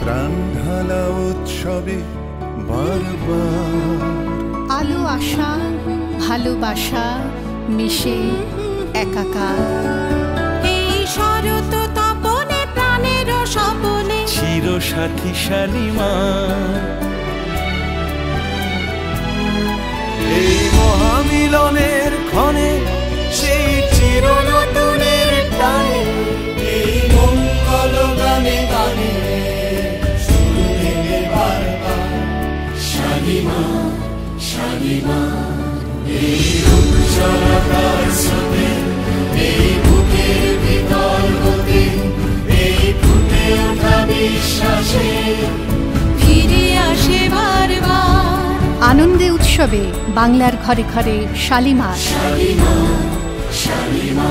প্রাণ ঢালা উৎসবে বারবার আলো আশা ভালোবাসা মিশে একাকার। এই শরৎ তপনে প্রাণের স্বপনে চির সাথী শালিমার। এই মহামিলনের ক্ষণে সেই চির নতুনের টানে এই মঙ্গল গানে গানে শুনে বারবার শালিমা শালিমা। এই উজ্জ্বলতার স্রোতে এই বুকের ভিতর হতে এই ফুটে ওঠা বিশ্বাসে ফিরে আসে বারবার। আনন্দে উৎসবে বাংলার ঘরে ঘরে শালিমার। শালিমা শালিমা।